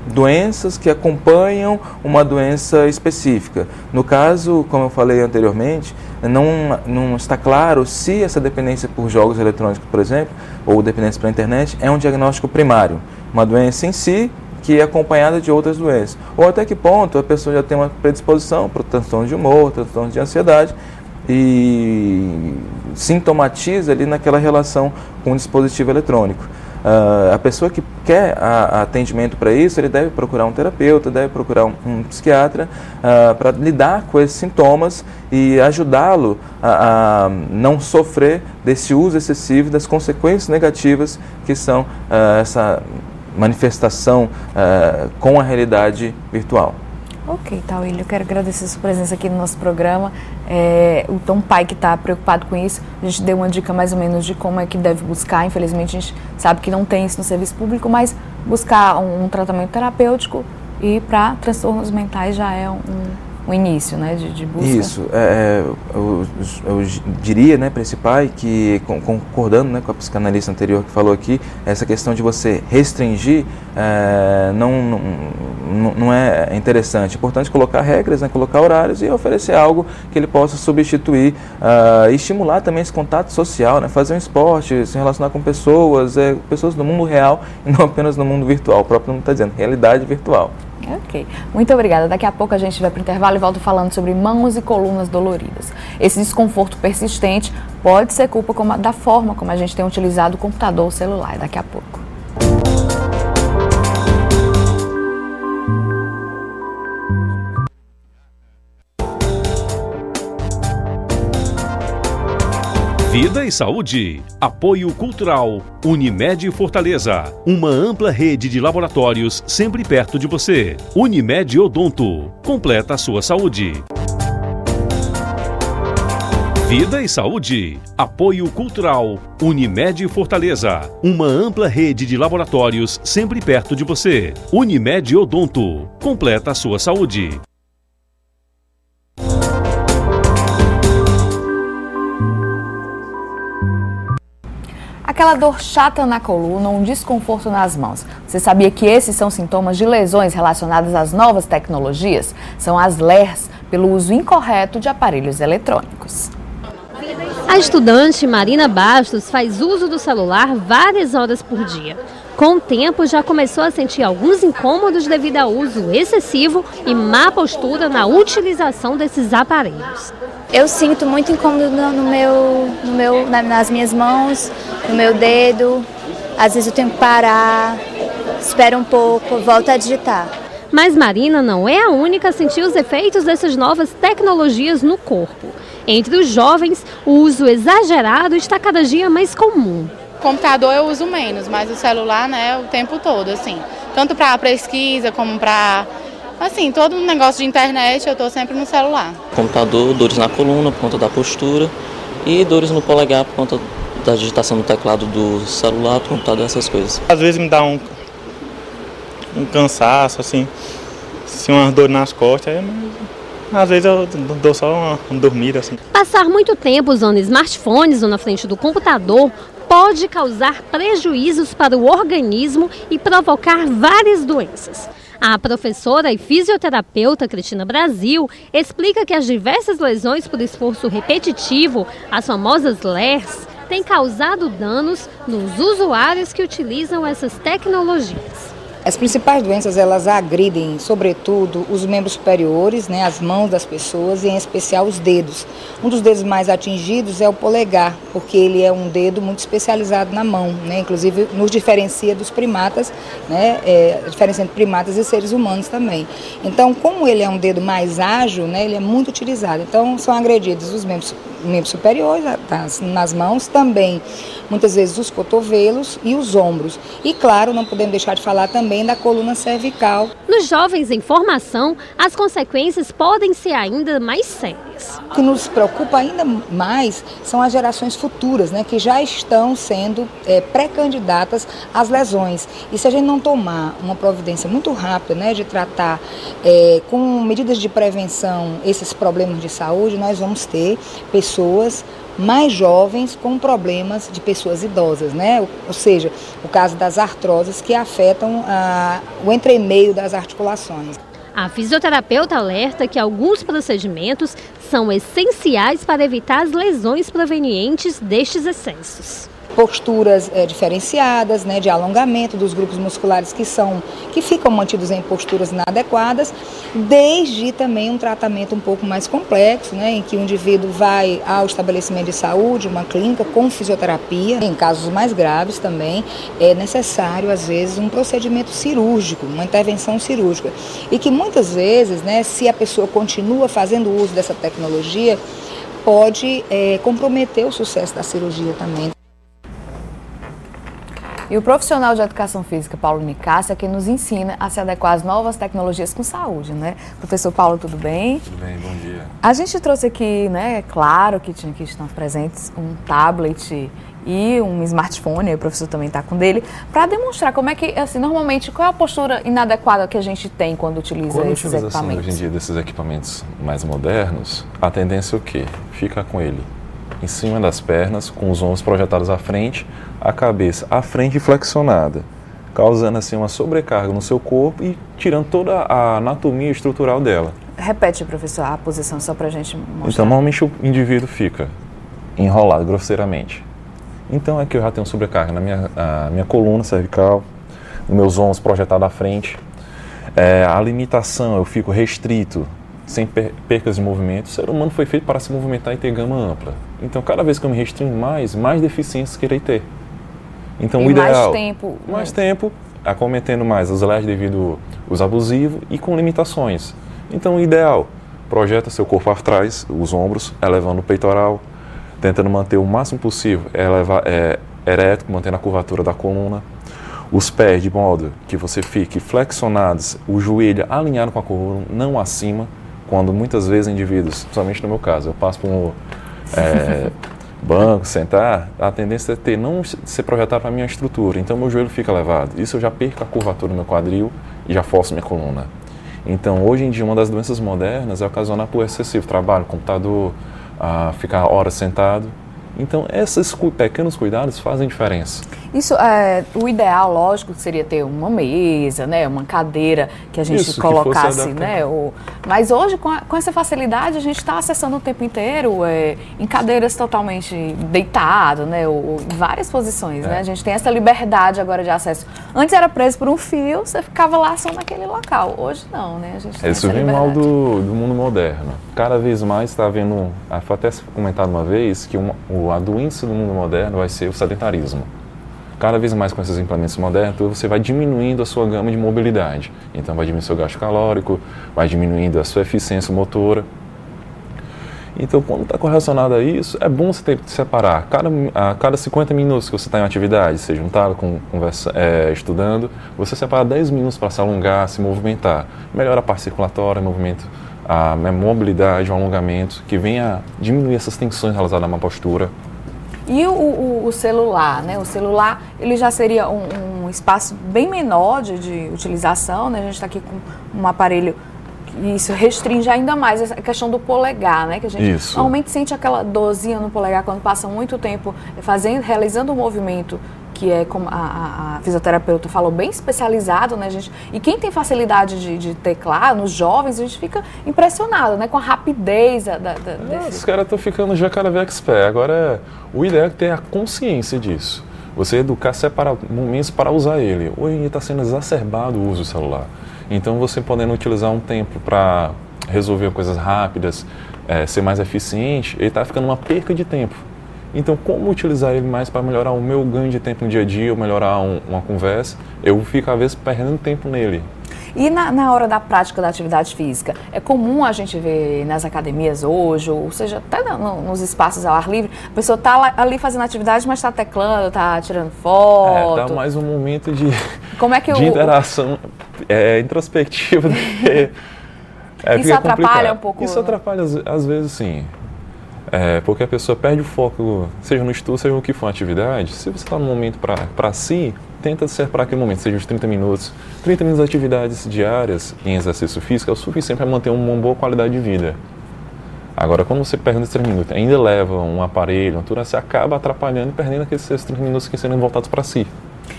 Doenças que acompanham uma doença específica. No caso, como eu falei anteriormente, não está claro se essa dependência por jogos eletrônicos, por exemplo, ou dependência pela internet, é um diagnóstico primário. Uma doença em si, que é acompanhada de outras doenças. Ou até que ponto a pessoa já tem uma predisposição para o transtorno de humor, transtorno de ansiedade, e sintomatiza ali naquela relação com o dispositivo eletrônico. A pessoa que quer atendimento para isso, ele deve procurar um terapeuta, deve procurar um psiquiatra para lidar com esses sintomas e ajudá-lo a não sofrer desse uso excessivo, das consequências negativas que são essa manifestação com a realidade virtual. Ok, Tauílio, eu quero agradecer a sua presença aqui no nosso programa. Um pai que está preocupado com isso, a gente deu uma dica mais ou menos de como é que deve buscar. Infelizmente, a gente sabe que não tem isso no serviço público, mas buscar um tratamento terapêutico e para transtornos mentais já é um início, né, de busca. Isso, eu diria, né, para esse pai que, concordando, né, com a psicanalista anterior que falou aqui, essa questão de você restringir não é interessante. É importante colocar regras, né, colocar horários e oferecer algo que ele possa substituir e estimular também esse contato social, né, fazer um esporte, se relacionar com pessoas do mundo real e não apenas no mundo virtual. O próprio nome está dizendo, realidade virtual. Ok, muito obrigada. Daqui a pouco a gente vai para o intervalo e volto falando sobre mãos e colunas doloridas. Esse desconforto persistente pode ser culpa da forma como a gente tem utilizado o computador ou o celular. Daqui a pouco. Vida e Saúde. Apoio Cultural. Unimed Fortaleza. Uma ampla rede de laboratórios sempre perto de você. Unimed Odonto. Completa a sua saúde. Vida e Saúde. Apoio Cultural. Unimed Fortaleza. Uma ampla rede de laboratórios sempre perto de você. Unimed Odonto. Completa a sua saúde. Aquela dor chata na coluna ou um desconforto nas mãos. Você sabia que esses são sintomas de lesões relacionadas às novas tecnologias? São as LERs, pelo uso incorreto de aparelhos eletrônicos. A estudante Marina Bastos faz uso do celular várias horas por dia. Com o tempo, já começou a sentir alguns incômodos devido ao uso excessivo e má postura na utilização desses aparelhos. Eu sinto muito incômodo nas minhas mãos, no meu dedo. Às vezes eu tenho que parar, espero um pouco, volto a digitar. Mas Marina não é a única a sentir os efeitos dessas novas tecnologias no corpo. Entre os jovens, o uso exagerado está cada dia mais comum. Computador eu uso menos, mas o celular, né, o tempo todo, assim. Tanto para pesquisa como para, assim, todo um negócio de internet, eu estou sempre no celular. Computador, dores na coluna por conta da postura e dores no polegar por conta da digitação no teclado do celular, do computador, essas coisas. Às vezes me dá um cansaço, assim uma dor nas costas, às vezes eu dou só uma dormida, assim. Passar muito tempo usando smartphones ou na frente do computador pode causar prejuízos para o organismo e provocar várias doenças. A professora e fisioterapeuta Cristina Brasil explica que as diversas lesões por esforço repetitivo, as famosas LERs, têm causado danos nos usuários que utilizam essas tecnologias. As principais doenças, elas agridem, sobretudo, os membros superiores, né, as mãos das pessoas e, em especial, os dedos. Um dos dedos mais atingidos é o polegar, porque ele é um dedo muito especializado na mão, né, inclusive nos diferencia dos primatas, né, diferencia entre primatas e seres humanos também. Então, como ele é um dedo mais ágil, né, ele é muito utilizado. Então, são agredidos os membros superiores, nas mãos, também, muitas vezes, os cotovelos e os ombros. E, claro, não podemos deixar de falar também da coluna cervical. Nos jovens em formação, as consequências podem ser ainda mais sérias. O que nos preocupa ainda mais são as gerações futuras, né, que já estão sendo pré-candidatas às lesões. E se a gente não tomar uma providência muito rápida, né, de tratar com medidas de prevenção esses problemas de saúde, nós vamos ter pessoas mais jovens com problemas de pessoas idosas, né? Ou seja, o caso das artroses que afetam o entremeio das articulações. A fisioterapeuta alerta que alguns procedimentos são essenciais para evitar as lesões provenientes destes excessos. Posturas diferenciadas, né, de alongamento dos grupos musculares que ficam mantidos em posturas inadequadas, desde também um tratamento um pouco mais complexo, né, em que o indivíduo vai ao estabelecimento de saúde, uma clínica com fisioterapia. Em casos mais graves também é necessário, às vezes, um procedimento cirúrgico, uma intervenção cirúrgica. E que muitas vezes, né, se a pessoa continua fazendo uso dessa tecnologia, pode comprometer o sucesso da cirurgia também. E o profissional de educação física, Paulo Nicásio, é quem nos ensina a se adequar às novas tecnologias com saúde, né? Professor Paulo, tudo bem? Tudo bem, bom dia. A gente trouxe aqui, né, claro que tinha que estar presentes um tablet e um smartphone, o professor também está com dele, para demonstrar como é que, assim, normalmente, qual é a postura inadequada que a gente tem quando utiliza esses equipamentos? Hoje em dia desses equipamentos mais modernos, a tendência é o quê? Fica com ele em cima das pernas, com os ombros projetados à frente, a cabeça à frente flexionada, causando assim uma sobrecarga no seu corpo e tirando toda a anatomia estrutural dela. Repete, professor, a posição só para a gente mostrar. Então, normalmente o indivíduo fica enrolado grosseiramente. Então, aqui eu já tenho sobrecarga na minha coluna cervical, nos meus ombros projetados à frente. A limitação, eu fico restrito, sem percas de movimento. O ser humano foi feito para se movimentar e ter gama ampla. Então, cada vez que eu me restringo mais deficiências querei ter. Então, o ideal... Mais tempo, acometendo mais os LERs devido aos abusivos e com limitações. Então, o ideal, projeta seu corpo atrás, os ombros, elevando o peitoral, tentando manter o máximo possível, ereto, mantendo a curvatura da coluna. Os pés, de modo que você fique flexionados, o joelho alinhado com a coluna, não acima, quando muitas vezes indivíduos, principalmente no meu caso, eu passo por um banco, sentar, a tendência é não ser projetado para a minha estrutura, então meu joelho fica elevado. Isso eu já perco a curvatura do meu quadril e já forço minha coluna. Então, hoje em dia, uma das doenças modernas é ocasionar por excessivo trabalho, computador, ficar horas sentado. Então, esses pequenos cuidados fazem diferença. Isso, o ideal, lógico, seria ter uma mesa, né, uma cadeira que a gente colocasse, né? Mas hoje, com essa facilidade, a gente está acessando o tempo inteiro em cadeiras totalmente deitado, né? Ou em várias posições, né? A gente tem essa liberdade agora de acesso. Antes era preso por um fio, você ficava lá só naquele local. Hoje não, né? A gente tem isso vem mal do mundo moderno. Cada vez mais está havendo, foi até comentado uma vez, que a doença do mundo moderno vai ser o sedentarismo. Cada vez mais com esses implementos modernos, você vai diminuindo a sua gama de mobilidade. Então vai diminuir o seu gasto calórico, vai diminuindo a sua eficiência motora. Então, quando está correlacionado a isso, é bom você ter que separar. A cada 50 minutos que você está em atividade, seja estudando, você separa 10 minutos para se alongar, se movimentar. Melhora a parte circulatória, movimento, a mobilidade, o alongamento, que venha diminuir essas tensões relacionadas a uma postura. E o celular, né? O celular, ele já seria um espaço bem menor de utilização, né? A gente está aqui com um aparelho. Isso restringe ainda mais a questão do polegar, né? Que a gente normalmente sente aquela dorzinha no polegar quando passa muito tempo realizando um movimento que é, como a fisioterapeuta falou, bem especializado, né, gente? E quem tem facilidade de teclar, nos jovens, a gente fica impressionado, né? Com a rapidez Os caras estão ficando já cada vez expert. Agora, o ideal é ter a consciência disso. Você educar, separar momentos para usar ele. Hoje está sendo exacerbado o uso do celular. Então, você podendo utilizar um tempo para resolver coisas rápidas, ser mais eficiente, ele está ficando uma perca de tempo. Então, como utilizar ele mais para melhorar o meu ganho de tempo no dia a dia, ou melhorar uma conversa, eu fico, às vezes, perdendo tempo nele. E na hora da prática da atividade física, é comum a gente ver nas academias hoje, ou seja, até nos espaços ao ar livre, a pessoa está ali fazendo atividade, mas está teclando, está tirando foto. Está mais um momento de interação introspectiva. Isso atrapalha um pouco? Isso atrapalha, às vezes, sim. Porque a pessoa perde o foco, seja no estudo, seja no que for atividade. Se você está no momento para si, tenta separar aquele momento, seja uns 30 minutos. 30 minutos de atividades diárias em exercício físico é o suficiente para manter uma boa qualidade de vida. Agora, quando você perde esses 30 minutos, ainda leva um aparelho, você acaba atrapalhando e perdendo aqueles 30 minutos que serem voltados para si.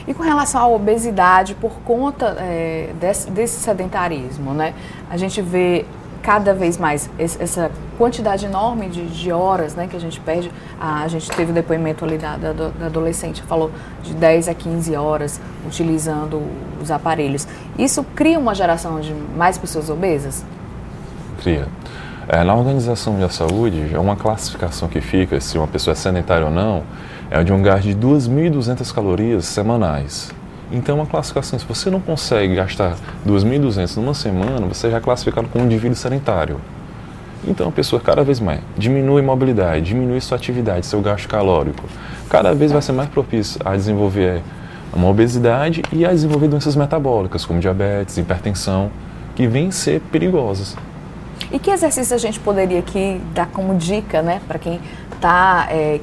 E com relação à obesidade, por conta desse sedentarismo, né? A gente vê cada vez mais essa quantidade enorme de horas, né, que a gente perde. A gente teve o depoimento ali da adolescente que falou de 10 a 15 horas utilizando os aparelhos. Isso cria uma geração de mais pessoas obesas? Cria. Na Organização da Saúde, é uma classificação que fica, se uma pessoa é sedentária ou não, é de um gasto de 2.200 calorias semanais. Então, uma classificação, se você não consegue gastar 2.200 numa semana, você já é classificado como um indivíduo sedentário. Então, a pessoa cada vez mais diminui a mobilidade, diminui sua atividade, seu gasto calórico. Cada vez vai ser mais propício a desenvolver uma obesidade e a desenvolver doenças metabólicas, como diabetes, hipertensão, que vêm ser perigosas. E que exercício a gente poderia aqui dar como dica, né, para quem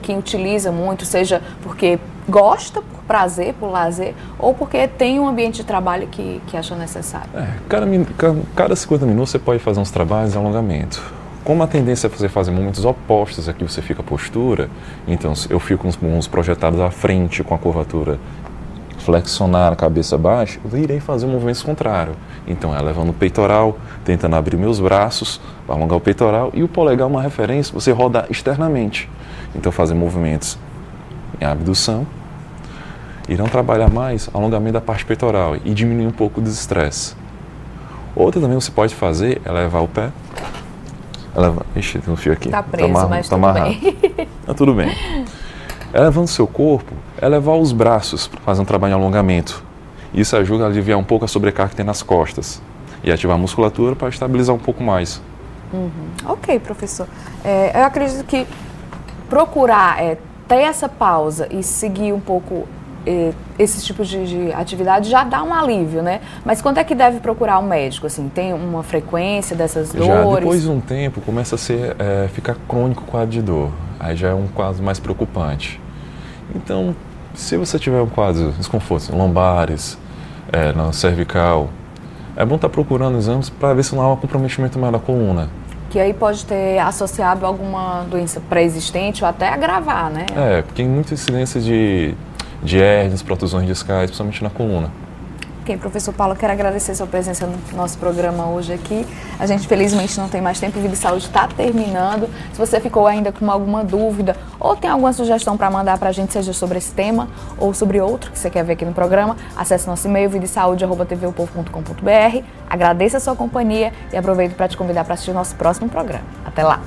quem utiliza muito, seja porque gosta, por prazer, por lazer, ou porque tem um ambiente de trabalho que acha necessário? Cada 50 minutos você pode fazer uns trabalhos de alongamento. Como a tendência é você fazer momentos opostos aqui, você fica a postura, então eu fico com os pulmões projetados à frente, com a curvatura flexionar a cabeça baixa, eu irei fazer um movimento contrário. Então, levando o peitoral, tentando abrir meus braços, alongar o peitoral, e o polegar é uma referência, você rodar externamente. Então, fazer movimentos em abdução, irão trabalhar mais alongamento da parte peitoral e diminuir um pouco o desestresse. Outra também você pode fazer é levar o pé. Ixi, tem um fio aqui. Tá preso, mas tudo bem. Tudo bem. Elevando o seu corpo, elevar os braços, fazer um trabalho de alongamento. Isso ajuda a aliviar um pouco a sobrecarga que tem nas costas e ativar a musculatura para estabilizar um pouco mais. Ok, professor. Eu acredito que procurar ter essa pausa e seguir um pouco esses tipos de atividade já dá um alívio, né? Mas quando é que deve procurar um médico? Assim, tem uma frequência dessas dores? Já depois de um tempo começa a ficar crônico o quadro de dor. Aí já é um quadro mais preocupante. Então, se você tiver um quadro de desconforto, lombares, na cervical, é bom estar procurando exames para ver se não há um comprometimento maior da coluna. Que aí pode ter associado alguma doença pré-existente ou até agravar, né? Porque tem muita incidência de hérnias, protusões discais, principalmente na coluna. Ok, professor Paulo, quero agradecer sua presença no nosso programa hoje aqui. A gente, felizmente, não tem mais tempo, o Vida e Saúde está terminando. Se você ficou ainda com alguma dúvida ou tem alguma sugestão para mandar para a gente, seja sobre esse tema ou sobre outro que você quer ver aqui no programa, acesse nosso e-mail videsaude@tvopovo.com.br. Agradeço a sua companhia e aproveito para te convidar para assistir o nosso próximo programa. Até lá!